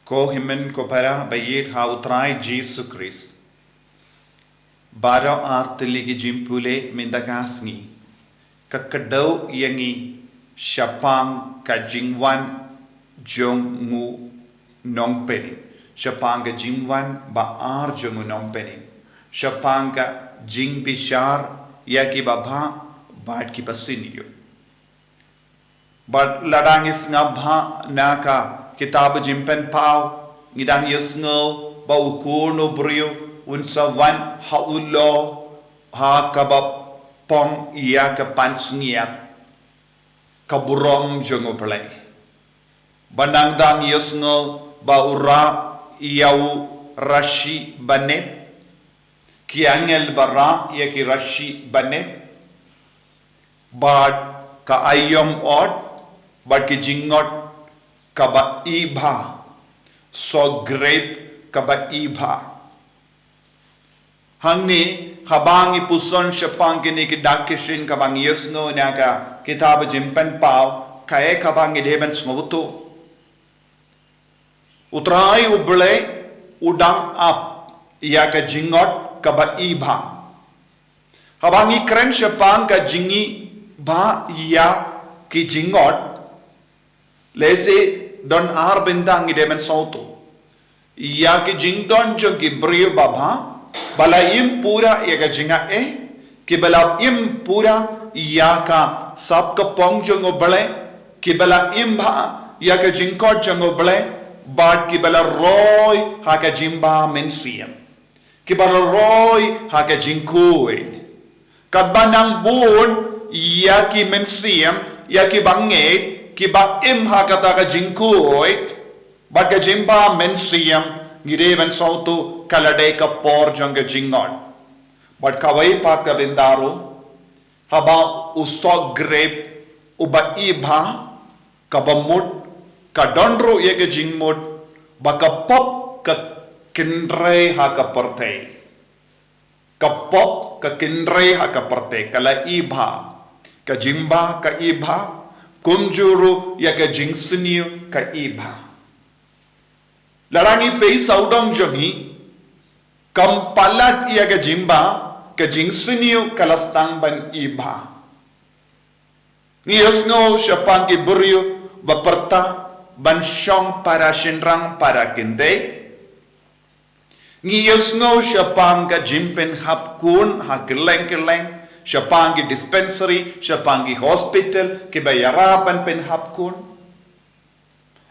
Ko himen ko para bayit ha utrai Jesus Christ. Baro artiligi jimpule mindagasngi. Kakadaw yangi syapang kajingwan jong ngu nongpeni. Syapang kajingwan baar jong ngu nongpeni. Syapang ka jing bishar yaki babha bad ki pasiniyo. But ladangis ngabha naka kitab jimpen pau ngidang yesngo ba ukuno brio unsa wan haulo ha kabab pong iya ka pansniat kaburom jongo play bandang dang yesngo ba ura iyau rashi banet kiangel bara ya ki rashi banet bad ka ayom od bad ki jingot kaba iba so grape kaba iba hangni habang ipuson syapang kini ki dakishin kabang yesno naka kitab jimpen pau kae kabang ideben smobuto utrai uble udang up iya ka jingot kaba iba habang ikren syapang ka jingi ba iya ki jingot lese don ar bindang idemen sauto ya ki jingdon jong ki brio baba bala im pura ya ka jinga ki bala im pura ya ka sab ka pong jong obale ki bala im ba ya ka jingkot jong obale bad ki bala roy ha ka jimba mensiam ki bala roy ha ka jingkuin kadbanang bun ya ki mensiam ya ki banget kiba im hakata ka jingkuit bad ka jimba mensiam girevan sautu kalade ka por janga jingon bad kawai pat ka bindaro haba usog grape uba iba kabamut kadondro ye ka jingmut baka pop ka kindre ha ka porte ka pop ka kindre ha ka porte kala iba ka jimba ka iba kumjuru ya ka jingsiniyo ka iba larangi pe saudong jongi kampalat ya ka jimba ka jingsiniyo kalastang ban iba ngiyosngo syapang ki buryo baperta ban syong para shinrang para kinde ngiyosngo syapang ka jimpen hapkun ha keleng syapang ki dispensary, syapang ki hospital, ki bayarapan penhapkun.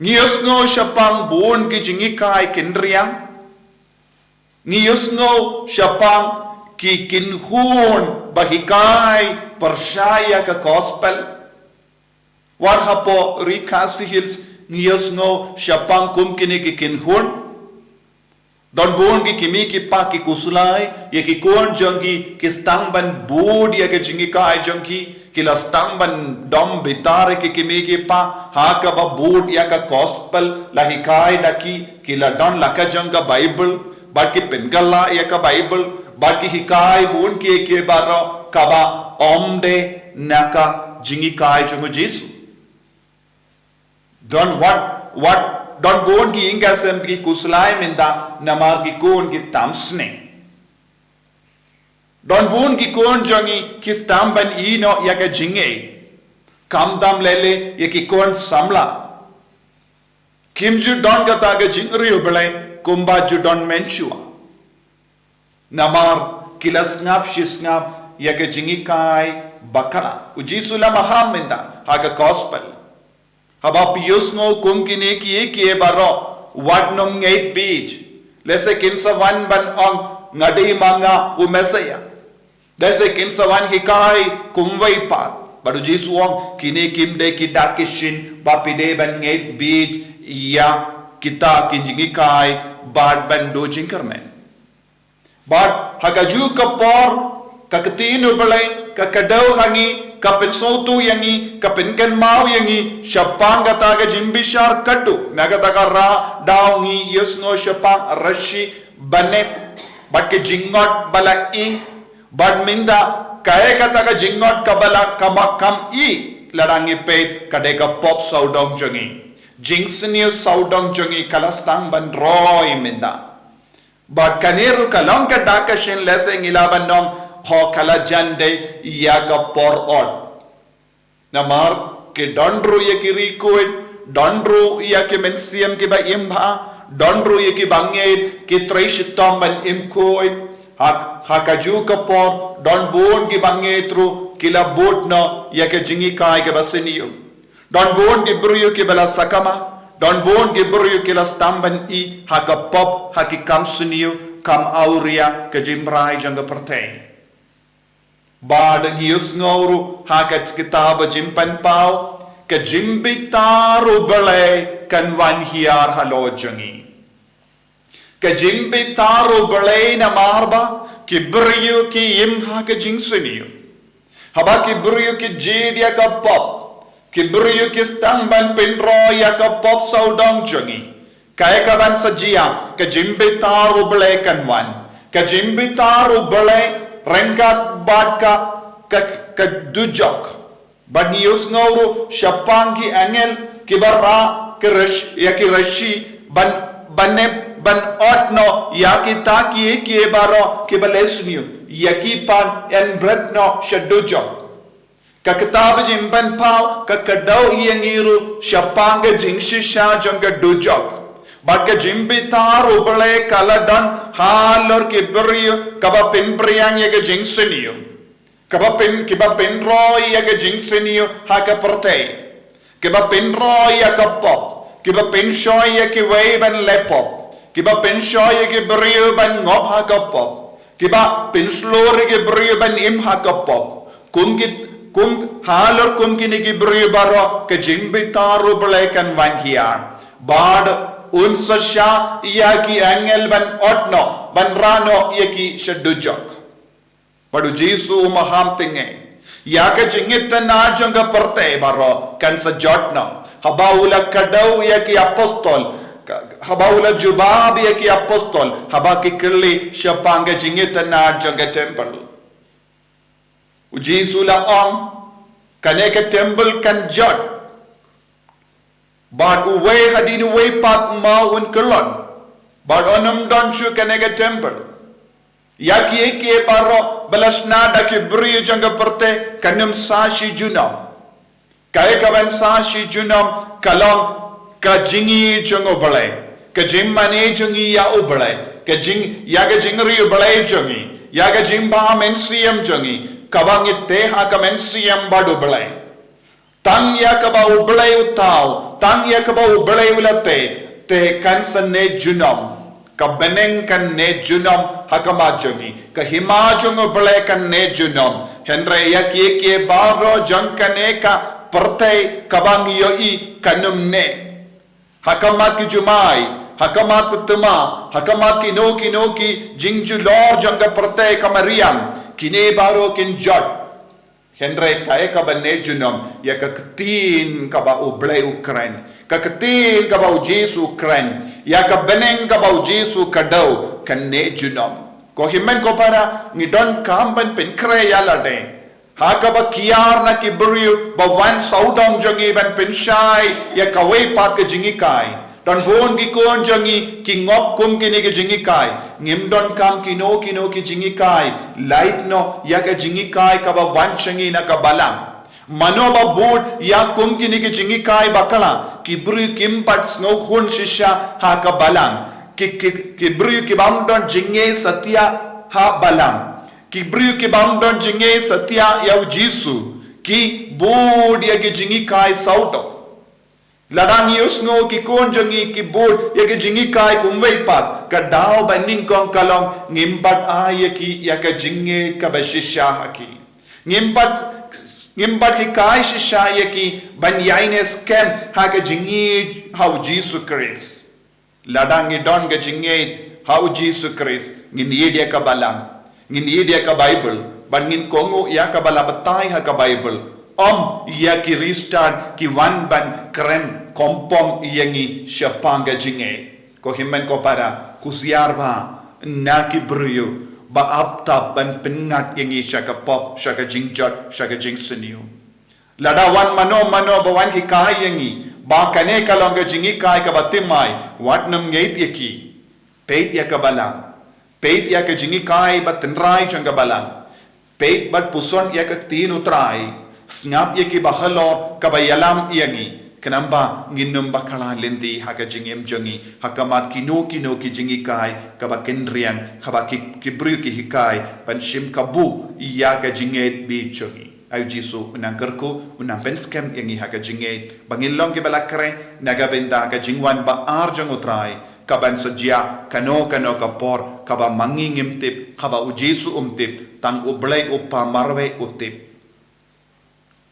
Ngiyos ngo syapang buon ki jingikai kindriang. Ngiyos ngo syapang ki kinhun bahikai persyaya ke gospel. Warhapo rikasi hils ngiyos ngo syapang kum kini ki kinhun. Don buon ki kimi ki pa ki kusulai ye ki kon jongki ki stangban bood ye ki jingi kai jongki ki la stangban dom bitare ki kimi ki pa ha ka ba bood ya ka gospel la hikai daki ki la don la ka jonga bible ba ki pengalla ya ka bible ba ki hikai buon ki ke baro ka ba omde naka jingi kai jongo jesu don what don bon ki ingasem ki kuslai minda namar ki kon ki tamsne don bon ki kon jongi ki stamban ino ya ka jinge kamdam lele ye ki kon samla kimju don ka ta ka jingri ubale kumba ju don menchua namar kilas ngap shisngap ya ka jingi kai bakala ujisula mahaminda ha ka gospel haba piyos ngo kum kine kiye baro wat nom ngait beach lese kinsa wan ban ong ngadi manga umesaya lese kinsa wan hikai kumwai pat baru jisu ong kine kimde kita kishin bapide ban ngait beach ya kita kinjingi kai bad ban do jingkarne bad hagaju kapor kakatino balai kakadaw hangi kapin sotu yangi kapin ken mau yangi syapang kata ka jimbishar kadu nagata ka ra daungi yesno syapang rashi banet bat ke jingot bala i bad minda kaya kata ka jingot kabala kamakam i larangi pet kadeka pop saudong jongi jing senior saudong jongi kalastang ban roy minda. But kaniru kalong ka dakashin leseng ilaban nong ho kala jande iya ka por od. Namar ke dondru ye ki rikuit, dondru iya ki mensiam ki ba imha, dondru ye ki bangit ki treshitom ban imkuit, hakaju ka por, don bon ki bangitru kila bot no ya ke jingi kai ke basiniyo. Don bon ki bruyo ki bala sakama, don bon ki bruyo ki la stamban i haka pop haki kam siniyo kam auria ke jimbrai janga pertei. Badang hius ngauru haka kitab jimpan pau ke jimbitaru belai kan wan hiar halo jangi. Ke jimbitaru belai na marba ki bruyo ki imha ke jing siniyo. Haba ki bruyo ki jedia ka pop. Kibruyu kistang ban pinro ya ka pop saudong jungi. Kaya ka ban sajia ka jimbitaru belai kanwan. Ka jimbitaru belai rengkat bat ka dujok. Banius ngauru syapangi angel kibara ki rashi ban otno ya ki taki ki baro ki balesniu yaki pan en bretno shadujok. Ka kitab jimban pau ka kadau yang iru syapanga jingshisha jangga dujok. Bat ka jimbitaru belai kaladan halor kibriyo kaba pinpriang ya ka jingsiniyo. Kiba pinroy ya ka jingsiniyo haka pertei. Kiba pinroy ya ka pop. Kiba pinshoy ya ki way ban lepop. Kiba pinshoy ya ki briyo ban ngop haka pop. Kiba pinslor ya ki briyo ban im haka pop. Kum halor kum kini ki beri baro ke jimbitaru belai kan wan hiar. Bad unsa sya iya ki angel ban otno ban rano iya ki shadujok. Padu Jesu maham tinge. Ya ke jingita na jangga pertei baro kan sajotno. Habaula kadau iya ki apostol. Habaula jubab iya ki apostol. Haba ki kerli syapanga jingita na jangga temple. Uji sula om kaneka temple kan jot bad uwe hadin uwe pat maun kelon bad onam don shu kaneka temple yaki eke baro balasna daki beri jangga perte kanum sashi junam kaya kawan sashi junam kalong ka jingi jango balai ka jimmane jangi ya ubalai ka jing yaga jingri ubalai jangi yaga jimba mensiam jangi kabangit te ha kamensiam badu belai tang ya kaba ubelai utau tang ya kaba ubelai ulate te kansan ne junom kabeneng kan ne junom hakamajungi kahimajung ubelai kan ne junom henre ya ki baro jangkane ka pertai kabang yoi kanum ne hakamat ki jumai hakamat tema hakamat ki noki jingju lor jangka pertai kamariam kini baru kin jot henry kaya ka banne junom ya ka ketin ka ba ublay ukren ka ketin ka ba Jesu ukren ya ka beneng ka ba Jesu kadau kan ne junom ko himen ko para ni don kamban pen kre ya lade ha ka ba kiar na ki buriu ba wan saudong jongi ban pen shai ya ka wei pat ka jingi kai don bon ki kon jangi ki ngop kum ki ni ki jingi kai ngim don kam ki no ki jingi kai light no ya ka jingi kai ka ba wan changi na ka balam mano ba bud ya kum ki ni ki jingi kai bakala ki bru kim pat snow khun shisha ha ka balam ki bru ki bam don jinge satya ha balam ki bru ki bam don jinge satya ya Jesu ki bud ya ki jingi kai sauto ladang yusno ki konjangi ki bud ya ki jingi kai kumwei pat ka dao baning kong kalong ngimpat ay ya ka jinge ka bashisha haki ngimpat ki kai shisha ya ki banyaine scam ha ka jingi how Jesus Christ ladang idon ka jinge how Jesus Christ ngin yedia ka balang ngin yedia ka Bible ban ngin kongo ya ka balabatay ha ka Bible ya ki restart ki wan ban keren kompom yangi syapanga jinge ko himmen ko para kusiar ba na ki bruyo ba apta ban pengat yangi syaka pop syaka jingjot syaka jingseniu lada wan mano ba wan ki kai yangi ba kane kalong ka jingi kai ka batimai wat nam ngeit yaki peit ya ka balang peit ya ka jingi kai batenrai chang ka balang peit bat puson ya ka tin utrai snap yaki bahalor ka bayalam yangi kenamba nginum bakala lendi haka jingem jongi hakamat kino ki jingi kai kaba kendrian kaba kibru ki hikai panshim kabu iya ka jinget bi jongi ayu jisu unang kerku unang penskem yangi haka jinget bangilong ki balakre naga benda ka jingwan ba arjong utrai kaban sejia kano kapor kaba mangingim tip kaba ujisu tip tang ublay upa marwe utip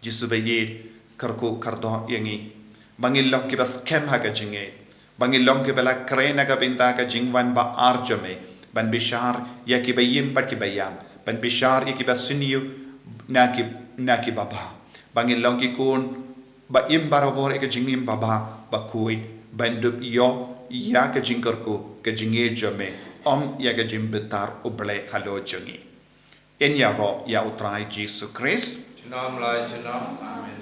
jisu bayi kerku kardo yangi bangilong ki bas kem haga jinge bangilong ki bala krena ka binta ka jingwan ba arjame ban bishar ya ki bayim pat ki bayam ban bishar ya ki basuniyu na ki baba bangilong ki kun ba im barabor ka jingim baba ba kuin bandub yo ya ka jingkerku ka jinge jame ya ka jimbetar uble halo jingi en ya ro ya utrai Jesus Christ Nam lai Amen.